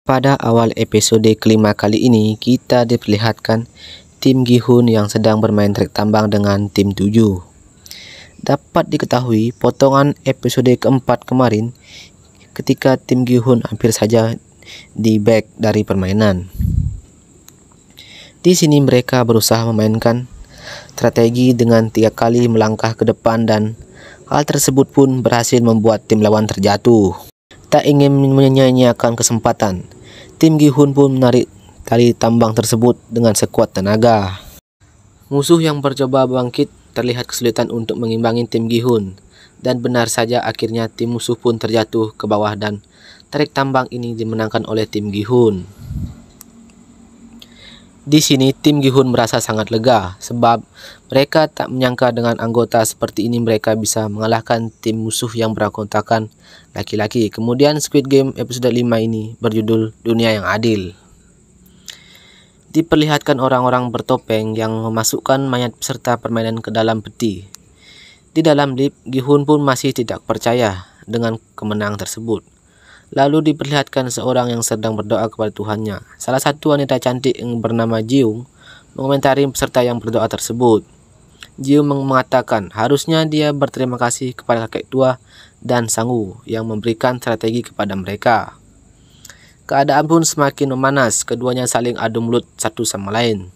Pada awal episode kelima kali ini, kita diperlihatkan tim Gi-hun yang sedang bermain trik tambang dengan tim 7. Dapat diketahui, potongan episode keempat kemarin, ketika tim Gi-hun hampir saja di-back dari permainan. Di sini mereka berusaha memainkan strategi dengan 3 kali melangkah ke depan dan hal tersebut pun berhasil membuat tim lawan terjatuh. Tak ingin menyia-nyiakan kesempatan, tim Gi-hun pun menarik tali tambang tersebut dengan sekuat tenaga. Musuh yang mencoba bangkit terlihat kesulitan untuk mengimbangi tim Gi-hun, dan benar saja akhirnya tim musuh pun terjatuh ke bawah dan tarik tambang ini dimenangkan oleh tim Gi-hun. Di sini tim Gi-hun merasa sangat lega sebab mereka tak menyangka dengan anggota seperti ini mereka bisa mengalahkan tim musuh yang beranggotakan laki-laki. Kemudian Squid Game episode 5 ini berjudul Dunia yang Adil. Diperlihatkan orang-orang bertopeng yang memasukkan mayat peserta permainan ke dalam peti. Di dalam lift, Gi-hun pun masih tidak percaya dengan kemenangan tersebut. Lalu diperlihatkan seorang yang sedang berdoa kepada Tuhannya. Salah satu wanita cantik yang bernama Jiung mengomentari peserta yang berdoa tersebut. Jiung mengatakan harusnya dia berterima kasih kepada kakek tua dan Sang-woo yang memberikan strategi kepada mereka. Keadaan pun semakin memanas, keduanya saling adu mulut satu sama lain.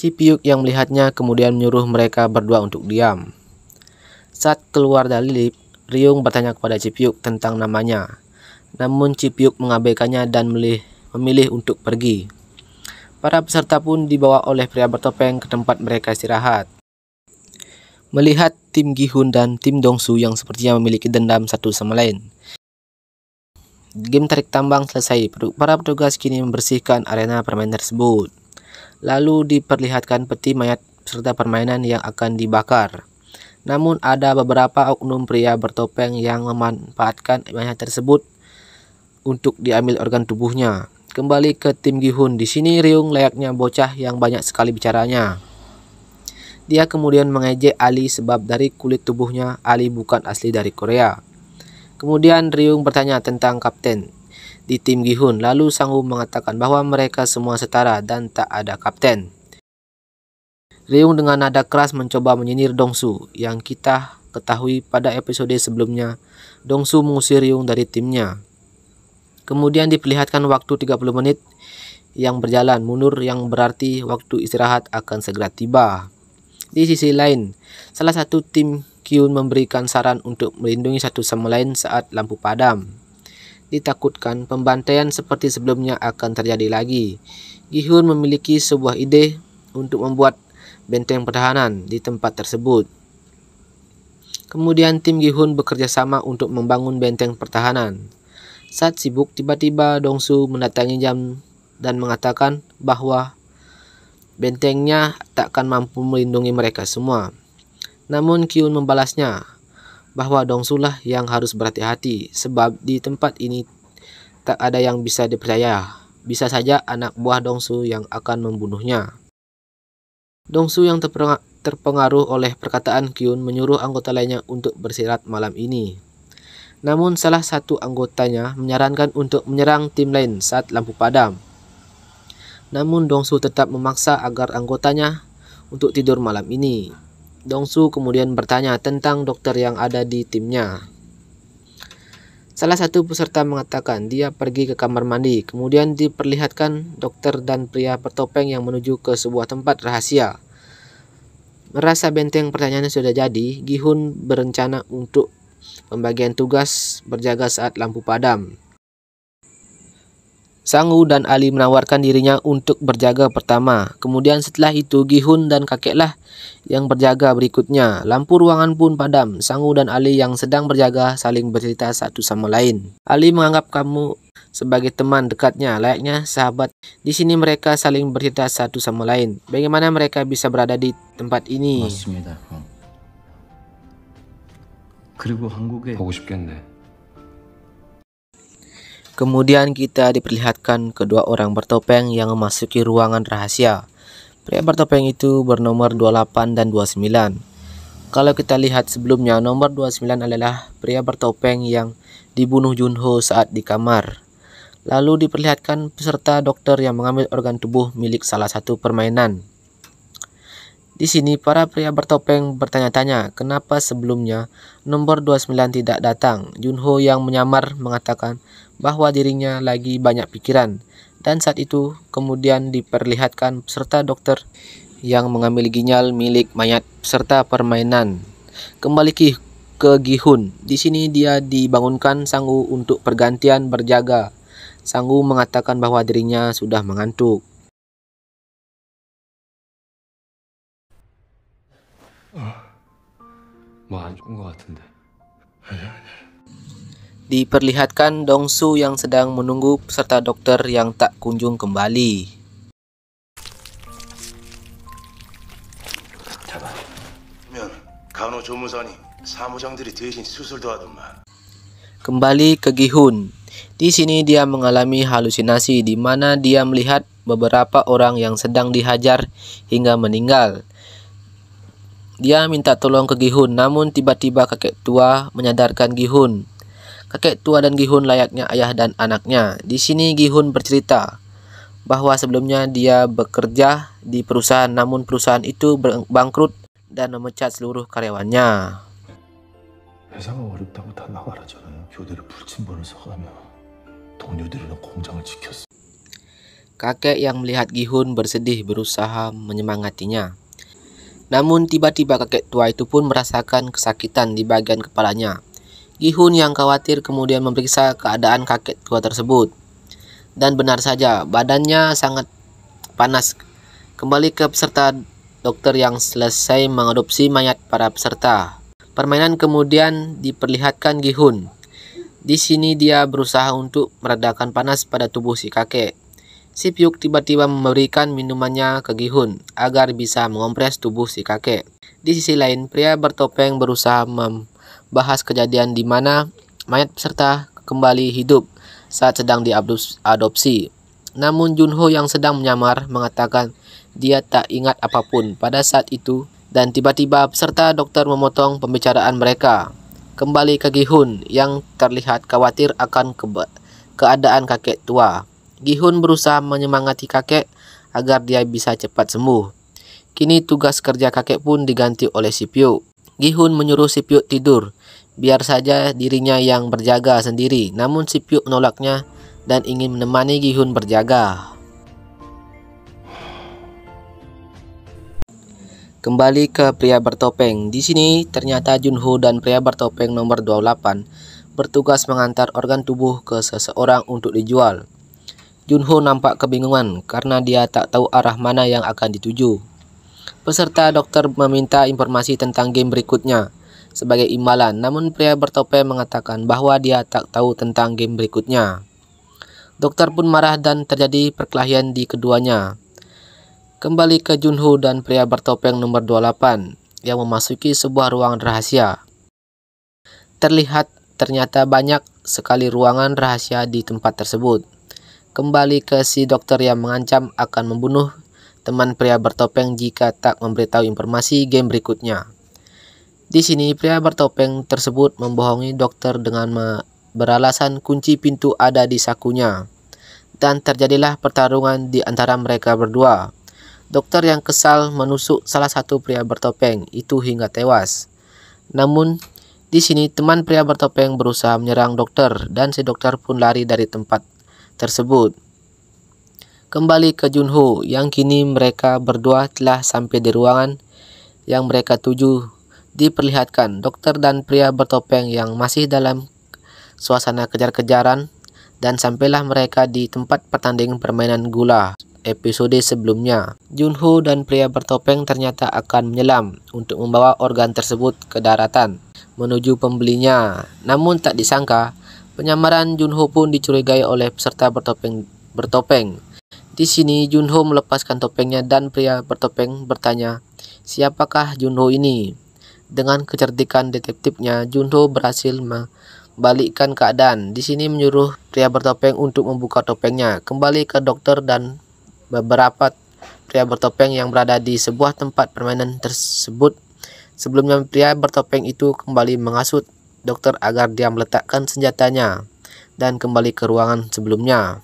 Ji Pyuk yang melihatnya kemudian menyuruh mereka berdua untuk diam. Saat keluar dari lift, Ryung bertanya kepada Ji Pyuk tentang namanya. Namun Ji Pyuk mengabaikannya dan memilih untuk pergi. Para peserta pun dibawa oleh pria bertopeng ke tempat mereka istirahat. Melihat tim Gi-hun dan tim Dong-su yang sepertinya memiliki dendam satu sama lain. Game tarik tambang selesai, para petugas kini membersihkan arena permainan tersebut. Lalu diperlihatkan peti mayat peserta permainan yang akan dibakar. Namun ada beberapa oknum pria bertopeng yang memanfaatkan mayat tersebut untuk diambil organ tubuhnya. Kembali ke tim Gi-hun, di sini Ryung layaknya bocah yang banyak sekali bicaranya. Dia kemudian mengejek Ali sebab dari kulit tubuhnya Ali bukan asli dari Korea. Kemudian Ryung bertanya tentang kapten di tim Gi-hun, lalu Sang-woo mengatakan bahwa mereka semua setara dan tak ada kapten. Ryung dengan nada keras mencoba menyindir Dong-su, yang kita ketahui pada episode sebelumnya Dong-su mengusir Ryung dari timnya. Kemudian diperlihatkan waktu 30 menit yang berjalan mundur yang berarti waktu istirahat akan segera tiba. Di sisi lain, salah satu tim Gi-hun memberikan saran untuk melindungi satu sama lain saat lampu padam. Ditakutkan pembantaian seperti sebelumnya akan terjadi lagi. Gi-hun memiliki sebuah ide untuk membuat benteng pertahanan di tempat tersebut. Kemudian tim Gi-hun bekerja sama untuk membangun benteng pertahanan. Saat sibuk, tiba-tiba Dong-su mendatangi jam dan mengatakan bahwa bentengnya takkan mampu melindungi mereka semua. Namun Gi-hun membalasnya bahwa Dong-su lah yang harus berhati-hati sebab di tempat ini tak ada yang bisa dipercaya. Bisa saja anak buah Dong-su yang akan membunuhnya. Dong-su yang terpengaruh oleh perkataan Gi-hun menyuruh anggota lainnya untuk beristirahat malam ini. Namun salah satu anggotanya menyarankan untuk menyerang tim lain saat lampu padam. Namun Dong-su tetap memaksa agar anggotanya untuk tidur malam ini. Dong-su kemudian bertanya tentang dokter yang ada di timnya. Salah satu peserta mengatakan dia pergi ke kamar mandi. Kemudian diperlihatkan dokter dan pria bertopeng yang menuju ke sebuah tempat rahasia. Merasa benteng pertanyaannya sudah jadi, Gi-hun berencana untuk pembagian tugas berjaga saat lampu padam. Sang-woo dan Ali menawarkan dirinya untuk berjaga pertama. Kemudian setelah itu Gi-hun dan kakeklah yang berjaga berikutnya. Lampu ruangan pun padam. Sang-woo dan Ali yang sedang berjaga saling bercerita satu sama lain. Ali menganggap kamu sebagai teman dekatnya, layaknya sahabat. Di sini mereka saling bercerita satu sama lain. Bagaimana mereka bisa berada di tempat ini? 맞습니다. 그리고 한국에 보고 싶겠네. Kemudian kita diperlihatkan kedua orang bertopeng yang memasuki ruangan rahasia. Pria bertopeng itu bernomor 28 dan 29. Kalau kita lihat sebelumnya, nomor 29 adalah pria bertopeng yang dibunuh Junho saat di kamar. Lalu diperlihatkan peserta dokter yang mengambil organ tubuh milik salah satu permainan. Di sini para pria bertopeng bertanya-tanya kenapa sebelumnya nomor 29 tidak datang. Junho yang menyamar mengatakan bahwa dirinya lagi banyak pikiran, dan saat itu kemudian diperlihatkan peserta dokter yang mengambil ginjal milik mayat peserta permainan. Kembali ke Gi-hun. Di sini dia dibangunkan Sang-woo untuk pergantian berjaga. Sang-woo mengatakan bahwa dirinya sudah mengantuk. 뭐 안 좋은 것 같은데. Diperlihatkan Dong-su yang sedang menunggu peserta dokter yang tak kunjung kembali. 면 간호조무사니 사무장들이 대신 수술도 하더만. Kembali ke Gi-hun. Di sini dia mengalami halusinasi di mana dia melihat beberapa orang yang sedang dihajar hingga meninggal. Dia minta tolong ke Gi-hun, namun tiba-tiba kakek tua menyadarkan Gi-hun. Kakek tua dan Gi-hun layaknya ayah dan anaknya. Di sini Gi-hun bercerita bahwa sebelumnya dia bekerja di perusahaan, namun perusahaan itu bangkrut dan memecat seluruh karyawannya. 회사가 어렵다고 다 나가라잖아요. 교대로 불침번을 써가며 동료들이랑 공장을 지켰어. Kakek yang melihat Gi-hun bersedih berusaha menyemangatinya. Namun tiba-tiba kakek tua itu pun merasakan kesakitan di bagian kepalanya. Gi-hun yang khawatir kemudian memeriksa keadaan kakek tua tersebut. Dan benar saja, badannya sangat panas. Kembali ke peserta dokter yang selesai mengadopsi mayat para peserta. Permainan kemudian diperlihatkan Gi-hun. Di sini dia berusaha untuk meredakan panas pada tubuh si kakek. Si Pyuk tiba-tiba memberikan minumannya ke Gi-hun agar bisa mengompres tubuh si kakek. Di sisi lain, pria bertopeng berusaha membahas kejadian di mana mayat peserta kembali hidup saat sedang diadopsi. Namun Junho yang sedang menyamar mengatakan dia tak ingat apapun pada saat itu, dan tiba-tiba peserta dokter memotong pembicaraan mereka. Kembali ke Gi-hun yang terlihat khawatir akan keadaan kakek tua. Gi-hun berusaha menyemangati kakek agar dia bisa cepat sembuh. Kini tugas kerja kakek pun diganti oleh si Pyuk. Gi-hun menyuruh si Pyuk tidur, biar saja dirinya yang berjaga sendiri. Namun si Pyuk menolaknya dan ingin menemani Gi-hun berjaga. Kembali ke pria bertopeng. Di sini ternyata Junho dan pria bertopeng nomor 28 bertugas mengantar organ tubuh ke seseorang untuk dijual. Junho nampak kebingungan karena dia tak tahu arah mana yang akan dituju. Peserta dokter meminta informasi tentang game berikutnya sebagai imbalan, namun pria bertopeng mengatakan bahwa dia tak tahu tentang game berikutnya. Dokter pun marah dan terjadi perkelahian di keduanya. Kembali ke Junho dan pria bertopeng nomor 28 yang memasuki sebuah ruangan rahasia. Terlihat ternyata banyak sekali ruangan rahasia di tempat tersebut. Kembali ke si dokter yang mengancam akan membunuh teman pria bertopeng jika tak memberitahu informasi game berikutnya. Di sini pria bertopeng tersebut membohongi dokter dengan beralasan kunci pintu ada di sakunya. Dan terjadilah pertarungan di antara mereka berdua. Dokter yang kesal menusuk salah satu pria bertopeng itu hingga tewas. Namun di sini teman pria bertopeng berusaha menyerang dokter dan si dokter pun lari dari tempat tersebut. Kembali ke Junho yang kini mereka berdua telah sampai di ruangan yang mereka tuju. Diperlihatkan dokter dan pria bertopeng yang masih dalam suasana kejar-kejaran, dan sampailah mereka di tempat pertandingan permainan gula episode sebelumnya. Junho dan pria bertopeng ternyata akan menyelam untuk membawa organ tersebut ke daratan menuju pembelinya. Namun tak disangka penyamaran Junho pun dicurigai oleh peserta bertopeng. Di sini Junho melepaskan topengnya dan pria bertopeng bertanya, "Siapakah Junho ini?" Dengan kecerdikan detektifnya, Junho berhasil membalikkan keadaan. Di sini menyuruh pria bertopeng untuk membuka topengnya. Kembali ke dokter dan beberapa pria bertopeng yang berada di sebuah tempat permainan tersebut. Sebelumnya pria bertopeng itu kembali menghasut dokter agar dia meletakkan senjatanya. dan kembali ke ruangan sebelumnya.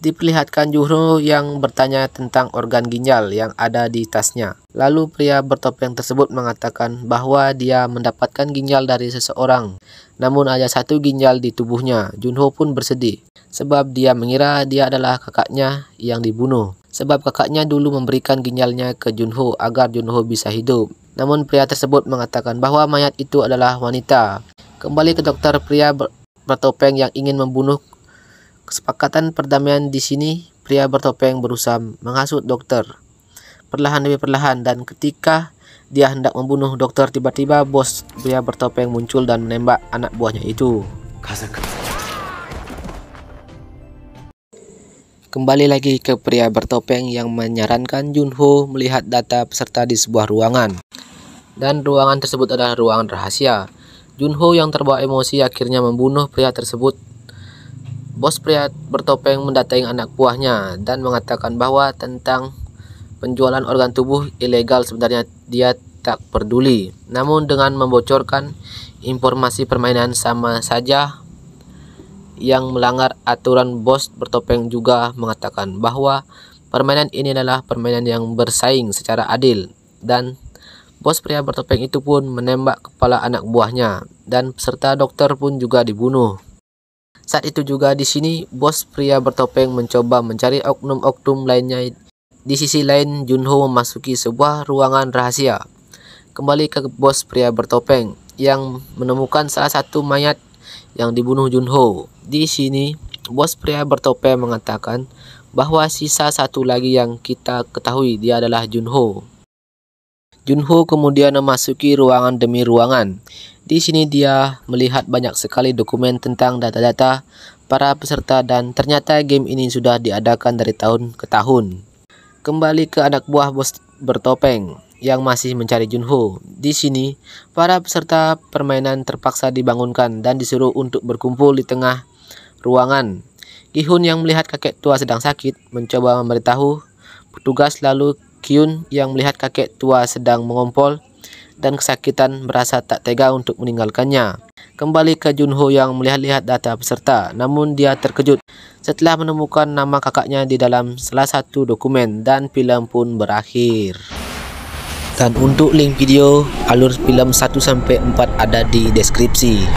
Diperlihatkan Junho yang bertanya tentang organ ginjal yang ada di tasnya. Lalu pria bertopeng tersebut mengatakan bahwa dia mendapatkan ginjal dari seseorang, namun ada satu ginjal di tubuhnya. Junho pun bersedih, sebab dia mengira dia adalah kakaknya yang dibunuh. Sebab kakaknya dulu memberikan ginjalnya ke Junho agar Junho bisa hidup. Namun pria tersebut mengatakan bahwa mayat itu adalah wanita. Kembali ke dokter pria bertopeng yang ingin membunuh. Kesepakatan perdamaian di sini, pria bertopeng berusaha menghasut dokter perlahan demi perlahan, dan ketika dia hendak membunuh dokter, tiba-tiba bos pria bertopeng muncul dan menembak anak buahnya itu. Kembali lagi ke pria bertopeng yang menyarankan Junho melihat data peserta di sebuah ruangan, dan ruangan tersebut adalah ruangan rahasia. Junho yang terbawa emosi akhirnya membunuh pria tersebut. Bos pria bertopeng mendatangi anak buahnya dan mengatakan bahwa tentang penjualan organ tubuh ilegal sebenarnya dia tak peduli. Namun dengan membocorkan informasi permainan sama saja yang melanggar aturan. Bos bertopeng juga mengatakan bahwa permainan ini adalah permainan yang bersaing secara adil, dan bos pria bertopeng itu pun menembak kepala anak buahnya, dan peserta dokter pun juga dibunuh. Saat itu juga di sini bos pria bertopeng mencoba mencari oknum-oknum lainnya. Di sisi lain, Junho memasuki sebuah ruangan rahasia. Kembali ke bos pria bertopeng yang menemukan salah satu mayat yang dibunuh Junho. Di sini bos pria bertopeng mengatakan bahwa sisa satu lagi yang kita ketahui dia adalah Junho. Junho kemudian memasuki ruangan demi ruangan. Di sini dia melihat banyak sekali dokumen tentang data-data para peserta, dan ternyata game ini sudah diadakan dari tahun ke tahun. Kembali ke anak buah bos bertopeng yang masih mencari Junho. Di sini para peserta permainan terpaksa dibangunkan dan disuruh untuk berkumpul di tengah ruangan. Gi-hun yang melihat kakek tua sedang sakit mencoba memberitahu petugas, lalu Kyun yang melihat kakek tua sedang mengompol dan kesakitan merasa tak tega untuk meninggalkannya. Kembali ke Junho yang melihat-lihat data peserta, namun dia terkejut setelah menemukan nama kakaknya di dalam salah satu dokumen, dan film pun berakhir. Dan untuk link video alur film 1-4 ada di deskripsi.